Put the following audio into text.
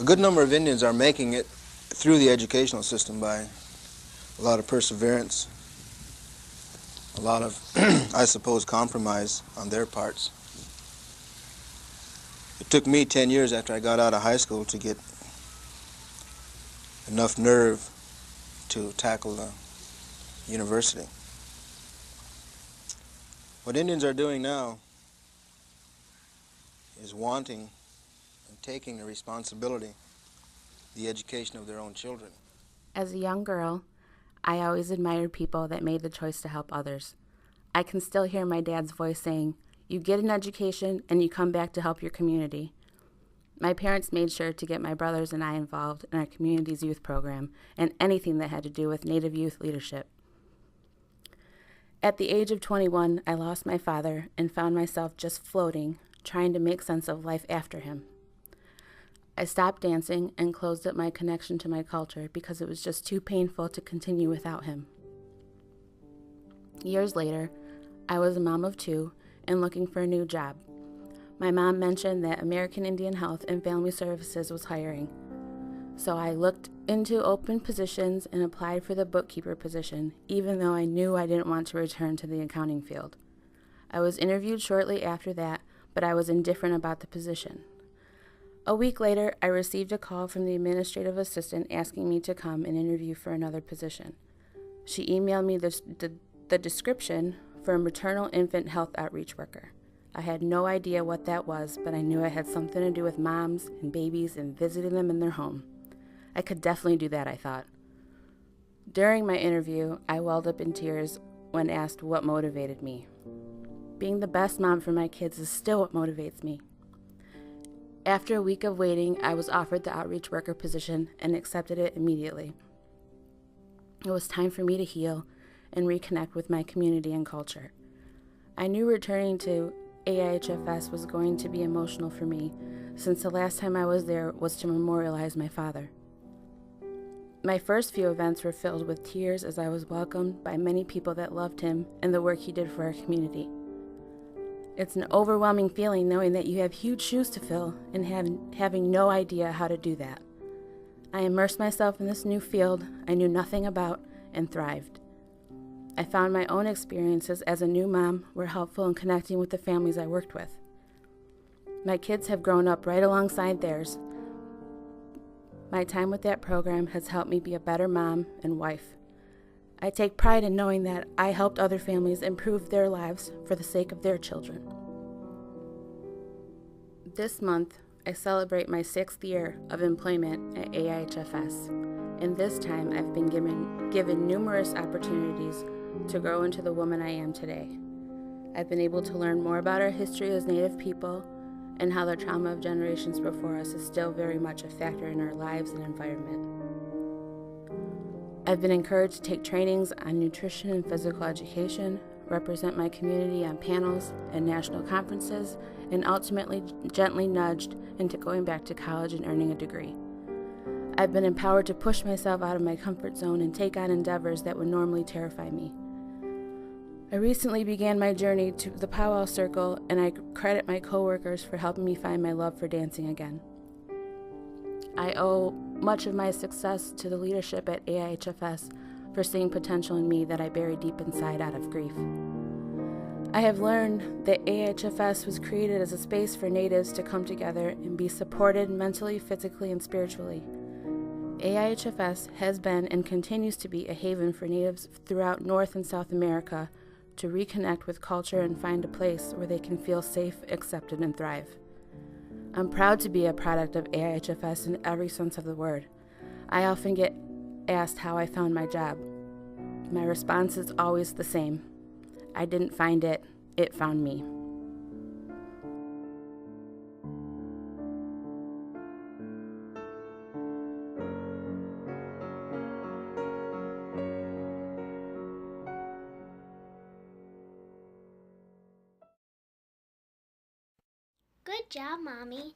A good number of Indians are making it through the educational system by a lot of perseverance, a lot of, I suppose, compromise on their parts. It took me 10 years after I got out of high school to get enough nerve to tackle the university. What Indians are doing now is wanting and taking the responsibility, the education of their own children. As a young girl, I always admired people that made the choice to help others. I can still hear my dad's voice saying, "You get an education and you come back to help your community." My parents made sure to get my brothers and I involved in our community's youth program and anything that had to do with Native youth leadership. At the age of 21, I lost my father and found myself just floating, trying to make sense of life after him. I stopped dancing and closed up my connection to my culture because it was just too painful to continue without him. Years later, I was a mom of 2 and looking for a new job. My mom mentioned that American Indian Health and Family Services was hiring. So I looked into open positions and applied for the bookkeeper position, even though I knew I didn't want to return to the accounting field. I was interviewed shortly after that, but I was indifferent about the position. A week later, I received a call from the administrative assistant asking me to come and interview for another position. She emailed me the description for a maternal infant health outreach worker. I had no idea what that was, but I knew it had something to do with moms and babies and visiting them in their home. I could definitely do that, I thought. During my interview, I welled up in tears when asked what motivated me. Being the best mom for my kids is still what motivates me. After a week of waiting, I was offered the outreach worker position and accepted it immediately. It was time for me to heal and reconnect with my community and culture. I knew returning to AIHFS was going to be emotional for me, since the last time I was there was to memorialize my father. My first few events were filled with tears as I was welcomed by many people that loved him and the work he did for our community. It's an overwhelming feeling knowing that you have huge shoes to fill and having no idea how to do that. I immersed myself in this new field I knew nothing about and thrived. I found my own experiences as a new mom were helpful in connecting with the families I worked with. My kids have grown up right alongside theirs. My time with that program has helped me be a better mom and wife. I take pride in knowing that I helped other families improve their lives for the sake of their children. This month, I celebrate my 6th year of employment at AIHFS, and this time I've been given numerous opportunities to grow into the woman I am today. I've been able to learn more about our history as Native people and how the trauma of generations before us is still very much a factor in our lives and environment. I've been encouraged to take trainings on nutrition and physical education, represent my community on panels and national conferences, and ultimately gently nudged into going back to college and earning a degree. I've been empowered to push myself out of my comfort zone and take on endeavors that would normally terrify me. I recently began my journey to the powwow circle, and I credit my coworkers for helping me find my love for dancing again. I owe much of my success to the leadership at AIHFS for seeing potential in me that I buried deep inside out of grief. I have learned that AIHFS was created as a space for Natives to come together and be supported mentally, physically, and spiritually. AIHFS has been and continues to be a haven for Natives throughout North and South America to reconnect with culture and find a place where they can feel safe, accepted, and thrive. I'm proud to be a product of AIHFS in every sense of the word. I often get asked how I found my job. My response is always the same. I didn't find it, it found me. Good job, Mommy.